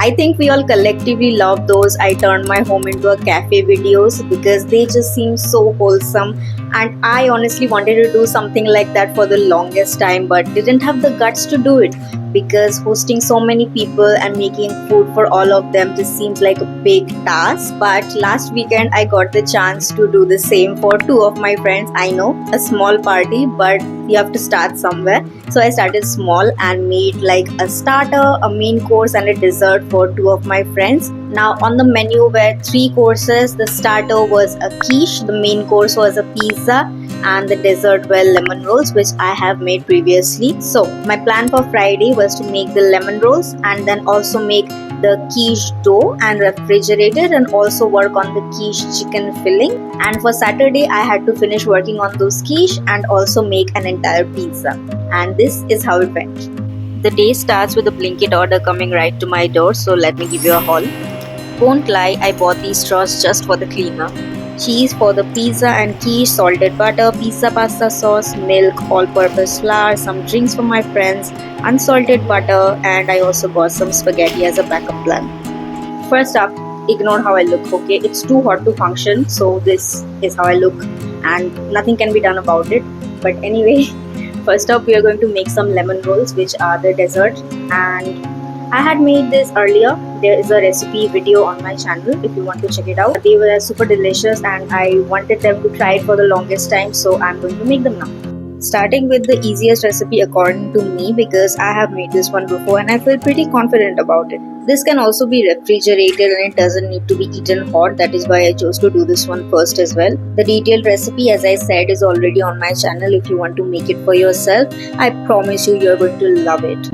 I think we all collectively love those I turned my home into a cafe videos because they just seem so wholesome, and I honestly wanted to do something like that for the longest time but didn't have the guts to do it because hosting so many people and making food for all of them just seems like a big task. But last weekend I got the chance to do the same for two of my friends. I know, a small party, but you have to start somewhere. So I started small and made like a starter, a main course, and a dessert for two of my friends. Now on the menu were three courses. The starter was a quiche, the main course was a pizza, and the dessert were lemon rolls, which I have made previously. So my plan for Friday was to make the lemon rolls and then also make the quiche dough and refrigerate it, and also work on the quiche chicken filling. And for Saturday I had to finish working on those quiche and also make an entire pizza. And this is how it went. The day starts with a Blinkit order coming right to my door, so let me give you a haul. Won't lie, I bought these straws just for the cleaner. Cheese for the pizza and quiche, salted butter, pizza pasta sauce, milk, all-purpose flour, some drinks for my friends, unsalted butter, and I also got some spaghetti as a backup plan. First up, ignore how I look, okay? It's too hot to function, so this is how I look and nothing can be done about it. But anyway, first up we are going to make some lemon rolls, which are the dessert, and I had made this earlier. There is a recipe video on my channel if you want to check it out. They were super delicious and I wanted them to try it for the longest time, so I'm going to make them now. Starting with the easiest recipe according to me, because I have made this one before and I feel pretty confident about it. This can also be refrigerated and it doesn't need to be eaten hot. That is why I chose to do this one first as well. The detailed recipe, as I said, is already on my channel if you want to make it for yourself. I promise you're going to love it.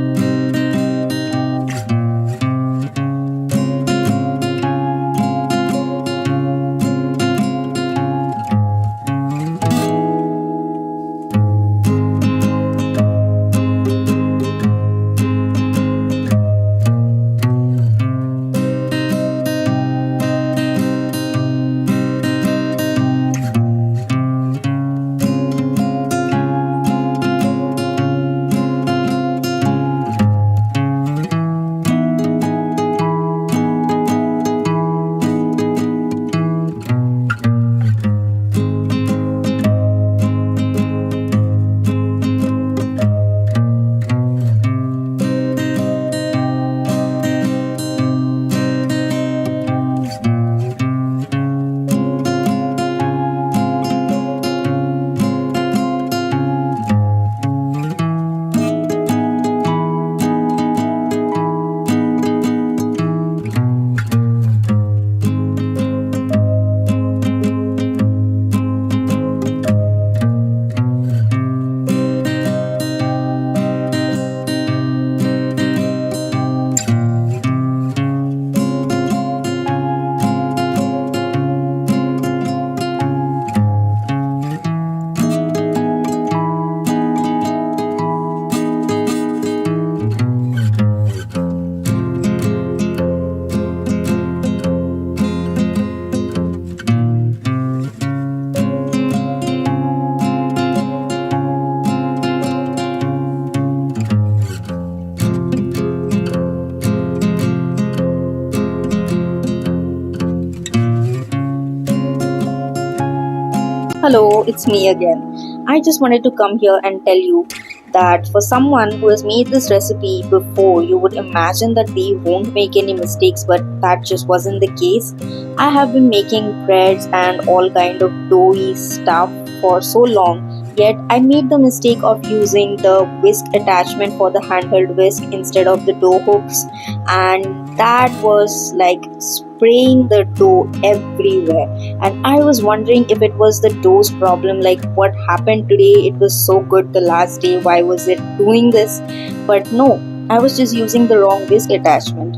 Hello, it's me again. I just wanted to come here and tell you that for someone who has made this recipe before, you would imagine that they won't make any mistakes, but that just wasn't the case. I have been making breads and all kind of doughy stuff for so long, yet I made the mistake of using the whisk attachment for the handheld whisk instead of the dough hooks, and that was like spraying the dough everywhere. And I was wondering if it was the dough's problem, like what happened today, it was so good the last day, why was it doing this? But no, I was just using the wrong whisk attachment.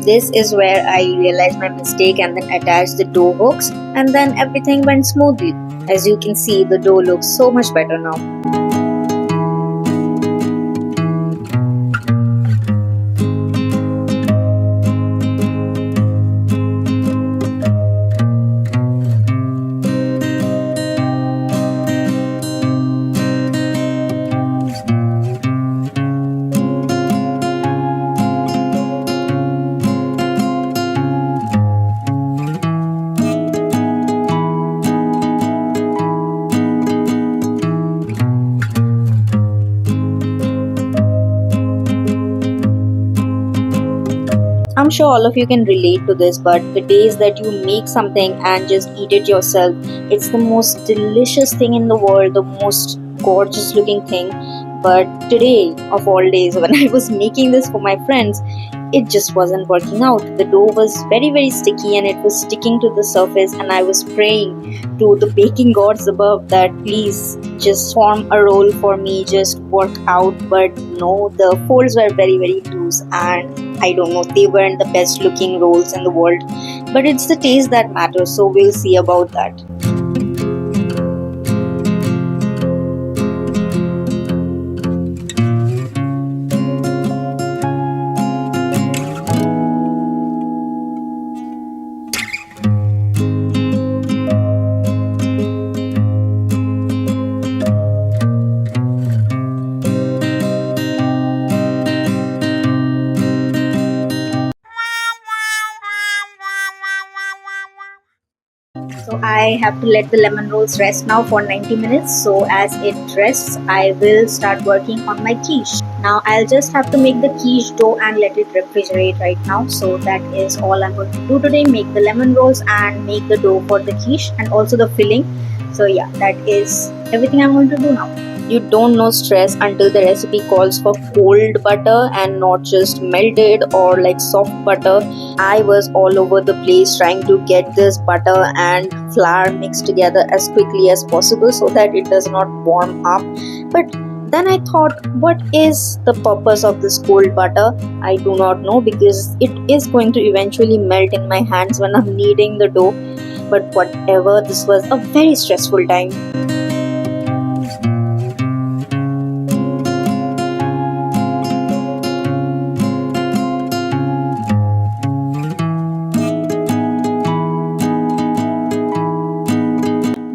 This is where I realized my mistake and then attached the dough hooks, and then everything went smoothly. As you can see, the dough looks so much better now. I'm sure all of you can relate to this, but the days that you make something and just eat it yourself, it's the most delicious thing in the world, the most gorgeous looking thing. But today, of all days, when I was making this for my friends, it just wasn't working out. The dough was very, very sticky and it was sticking to the surface, and I was praying to the baking gods above that please just form a roll for me, just work out. But no, the folds were very, very loose, and I don't know, they weren't the best looking rolls in the world. But it's the taste that matters, so we'll see about that. So I have to let the lemon rolls rest now for 90 minutes. So as it rests, I will start working on my quiche. Now I'll just have to make the quiche dough and let it refrigerate right now. So that is all I'm going to do today. Make the lemon rolls and make the dough for the quiche and also the filling. So yeah, that is everything I'm going to do now. You don't know stress until the recipe calls for cold butter and not just melted or like soft butter. I was all over the place trying to get this butter and flour mixed together as quickly as possible so that it does not warm up. But then I thought, what is the purpose of this cold butter? I do not know, because it is going to eventually melt in my hands when I'm kneading the dough. But whatever, this was a very stressful time.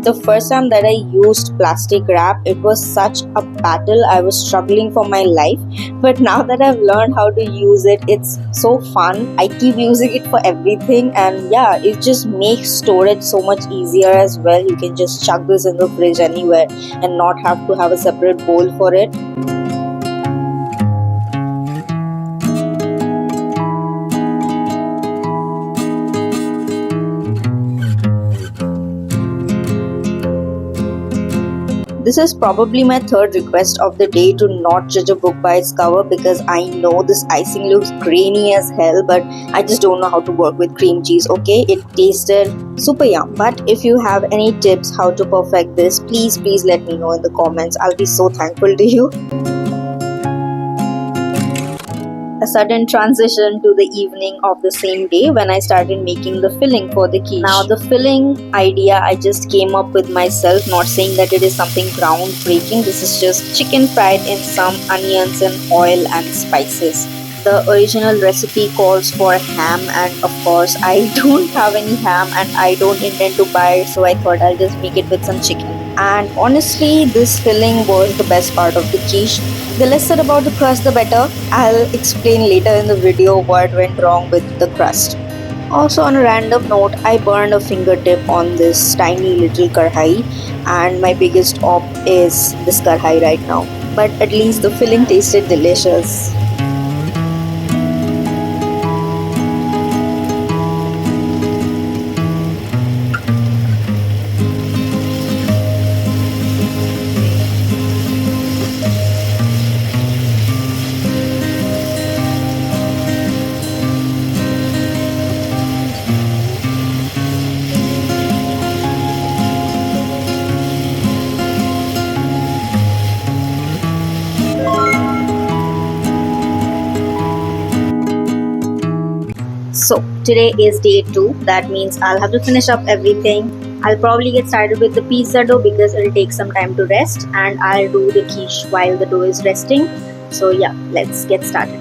The first time that I used plastic wrap, it was such a battle. I was struggling for my life. But now that I've learned how to use it, it's so fun. I keep using it for everything, and yeah, it just makes storage so much easier as well. You can just chuck this in the fridge anywhere and not have to have a separate bowl for it. This is probably my third request of the day, to not judge a book by its cover, because I know this icing looks grainy as hell, but I just don't know how to work with cream cheese. Okay, it tasted super yum. But if you have any tips how to perfect this, please let me know in the comments. I'll be so thankful to you. A sudden transition to the evening of the same day when I started making the filling for the quiche. Now the filling idea I just came up with myself, not saying that it is something groundbreaking. This is just chicken fried in some onions and oil and spices. The original recipe calls for ham, and of course I don't have any ham and I don't intend to buy it, so I thought I'll just make it with some chicken. And honestly, this filling was the best part of the quiche. The less said about the crust, the better. I'll explain later in the video what went wrong with the crust. Also, on a random note, I burned a fingertip on this tiny little karhai, and my biggest op is this karhai right now. But at least the filling tasted delicious. So today is day 2. That means I'll have to finish up everything. I'll probably get started with the pizza dough because it'll take some time to rest, and I'll do the quiche while the dough is resting. So yeah, let's get started.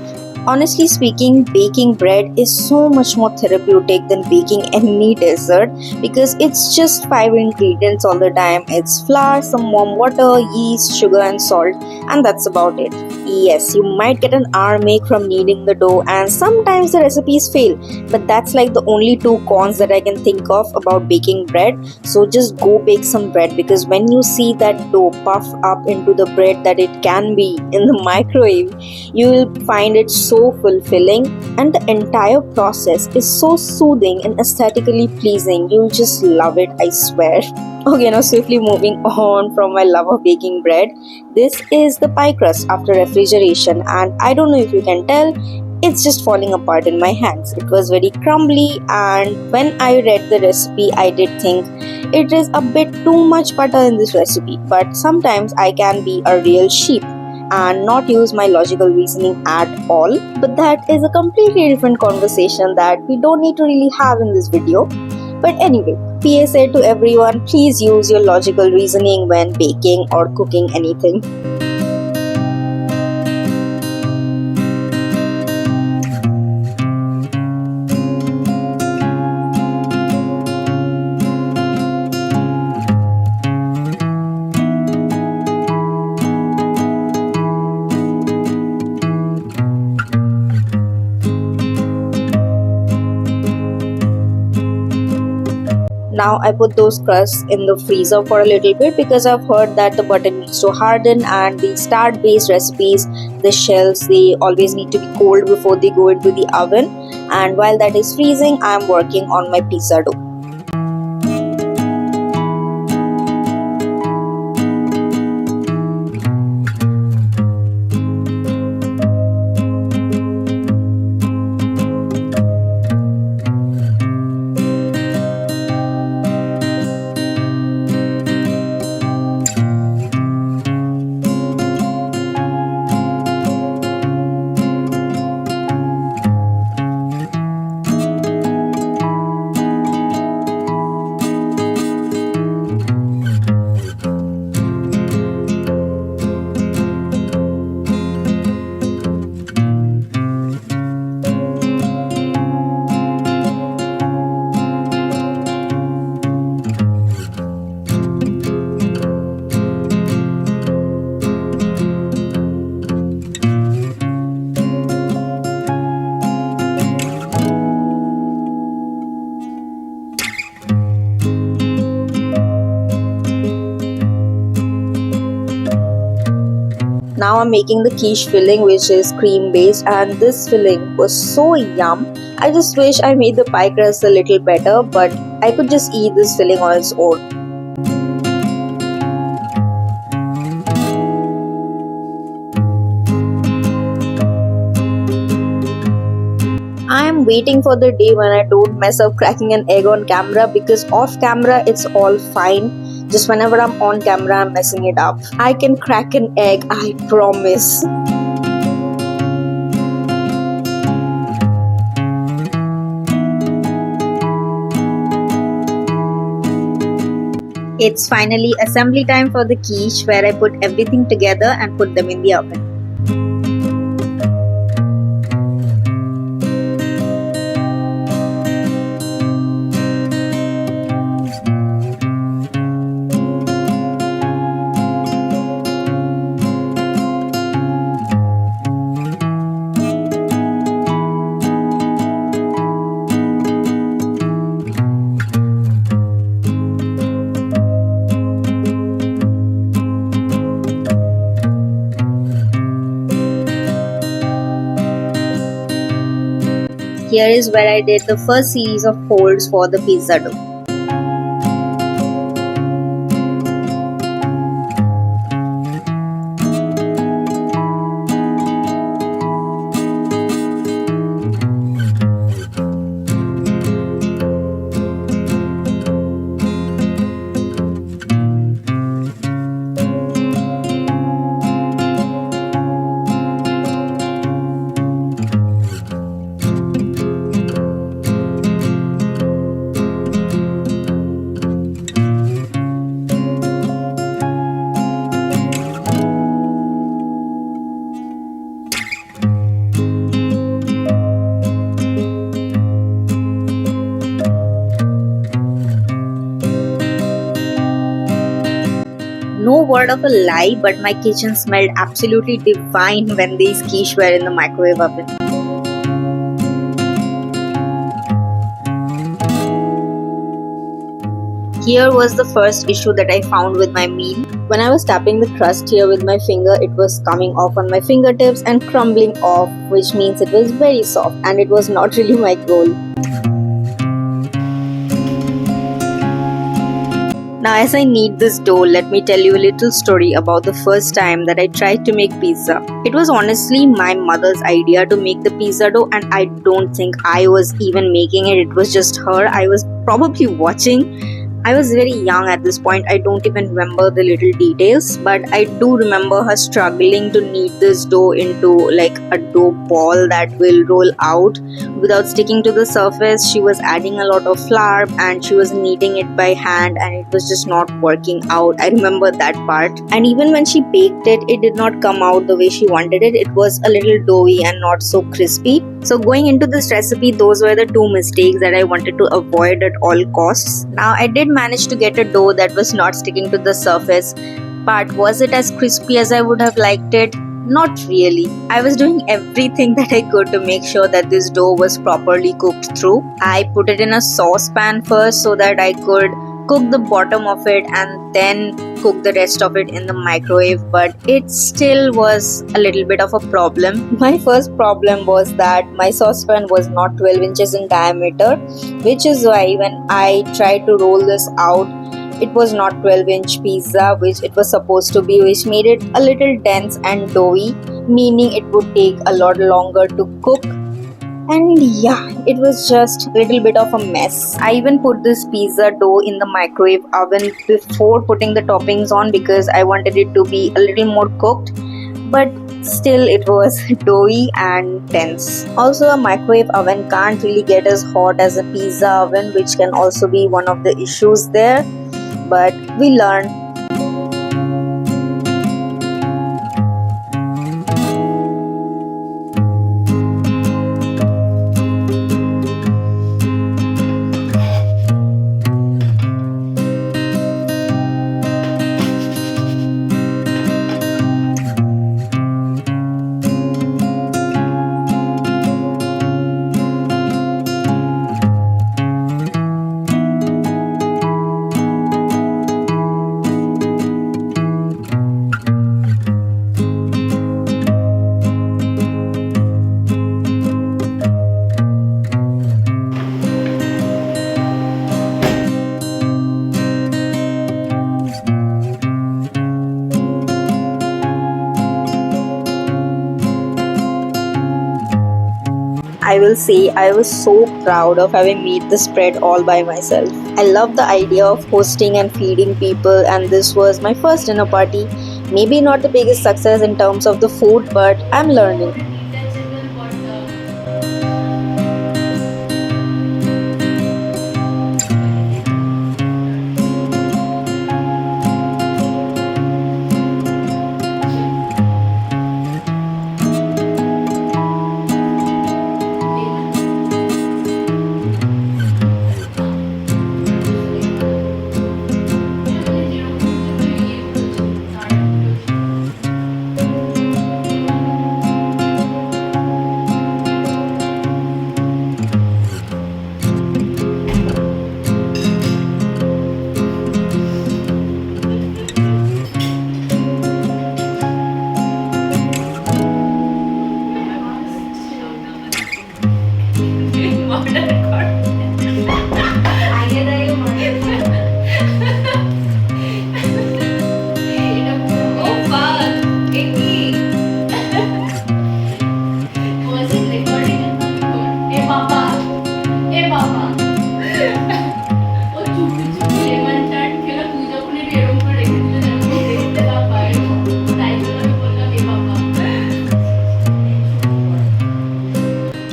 Honestly speaking, baking bread is so much more therapeutic than baking any dessert, because it's just 5 ingredients all the time. It's flour, some warm water, yeast, sugar and salt, and that's about it. Yes, you might get an arm ache from kneading the dough, and sometimes the recipes fail, but that's like the only 2 cons that I can think of about baking bread. So just go bake some bread, because when you see that dough puff up into the bread that it can be in the microwave, you will find it so so fulfilling, and the entire process is so soothing and aesthetically pleasing. You'll just love it, I swear. Okay, now swiftly moving on from my love of baking bread. This is the pie crust after refrigeration, and I don't know if you can tell, it's just falling apart in my hands. It was very crumbly, and when I read the recipe, I did think it is a bit too much butter in this recipe. But sometimes I can be a real sheep and not use my logical reasoning at all. But that is a completely different conversation that we don't need to really have in this video. But anyway, PSA to everyone, please use your logical reasoning when baking or cooking anything. Now I put those crusts in the freezer for a little bit because I've heard that the butter needs to harden, and the starch based recipes, the shells, they always need to be cold before they go into the oven. And while that is freezing, I'm working on my pizza dough. Now I'm making the quiche filling, which is cream based, and this filling was so yum. I just wish I made the pie crust a little better, but I could just eat this filling on its own. I am waiting for the day when I don't mess up cracking an egg on camera, because off camera it's all fine. Just whenever I'm on camera, I'm messing it up. I can crack an egg, I promise. It's finally assembly time for the quiche, where I put everything together and put them in the oven. Here is where I did the first series of folds for the pizza dough. No word of a lie, but my kitchen smelled absolutely divine when these quiche were in the microwave oven. Here was the first issue that I found with my meal. When I was tapping the crust here with my finger, it was coming off on my fingertips and crumbling off, which means it was very soft and it was not really my goal. Now, as I knead this dough, let me tell you a little story about the first time that I tried to make pizza. It was honestly my mother's idea to make the pizza dough, and I don't think I was even making it. It was just her. I was probably watching. I was very young at this point. I don't even remember the little details, but I do remember her struggling to knead this dough into like a dough ball that will roll out without sticking to the surface. She was adding a lot of flour and she was kneading it by hand, and it was just not working out. I remember that part. And even when she baked it, it did not come out the way she wanted it. It was a little doughy and not so crispy. So going into this recipe, those were the two mistakes that I wanted to avoid at all costs. Now I did manage to get a dough that was not sticking to the surface, but was it as crispy as I would have liked it? Not really. I was doing everything that I could to make sure that this dough was properly cooked through. I put it in a saucepan first so that I could cook the bottom of it and then cook the rest of it in the microwave, but it still was a little bit of a problem. My first problem was that my saucepan was not 12 inches in diameter, which is why when I tried to roll this out, it was not 12-inch pizza which it was supposed to be, which made it a little dense and doughy, meaning it would take a lot longer to cook. And yeah, it was just a little bit of a mess. I even put this pizza dough in the microwave oven before putting the toppings on because I wanted it to be a little more cooked, but still it was doughy and tense. Also, a microwave oven can't really get as hot as a pizza oven, which can also be one of the issues there, but we learned. I will say I was so proud of having made the spread all by myself. I love the idea of hosting and feeding people, and this was my first dinner party. Maybe not the biggest success in terms of the food, but I'm learning.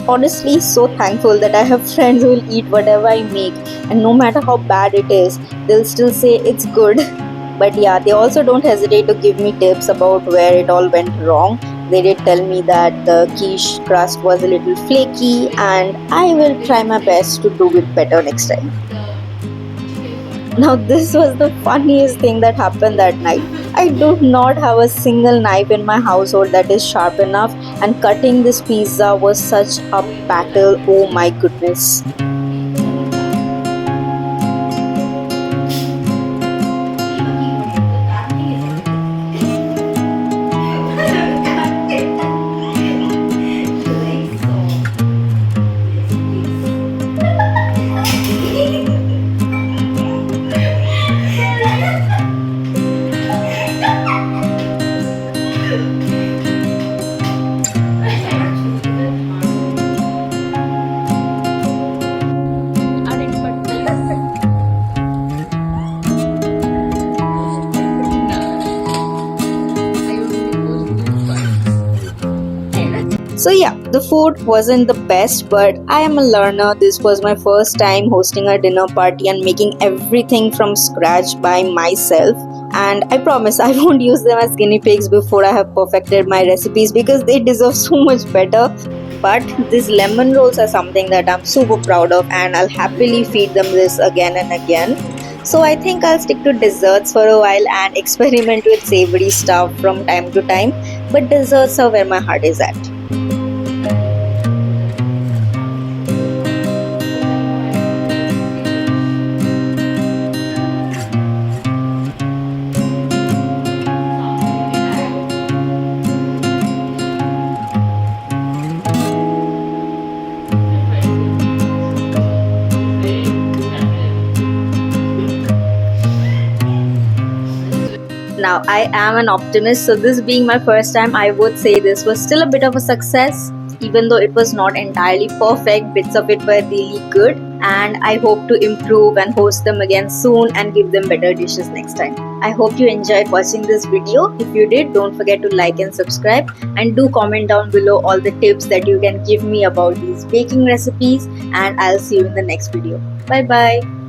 Honestly, so thankful that I have friends who will eat whatever I make, and no matter how bad it is, they'll still say it's good. But yeah, they also don't hesitate to give me tips about where it all went wrong. They did tell me that the quiche crust was a little flaky, and I will try my best to do it better next time. Now, this was the funniest thing that happened that night. I do not have a single knife in my household that is sharp enough, and cutting this pizza was such a battle. Oh my goodness. Yeah, the food wasn't the best, but I am a learner. This was my first time hosting a dinner party and making everything from scratch by myself. And I promise I won't use them as guinea pigs before I have perfected my recipes because they deserve so much better. But these lemon rolls are something that I'm super proud of, and I'll happily feed them this again and again. So I think I'll stick to desserts for a while and experiment with savory stuff from time to time. But desserts are where my heart is at. Now, I am an optimist, so this being my first time, I would say this was still a bit of a success. Even though it was not entirely perfect, bits of it were really good, and I hope to improve and host them again soon and give them better dishes next time. I hope you enjoyed watching this video. If you did, don't forget to like and subscribe, and do comment down below all the tips that you can give me about these baking recipes, and I'll see you in the next video. Bye bye.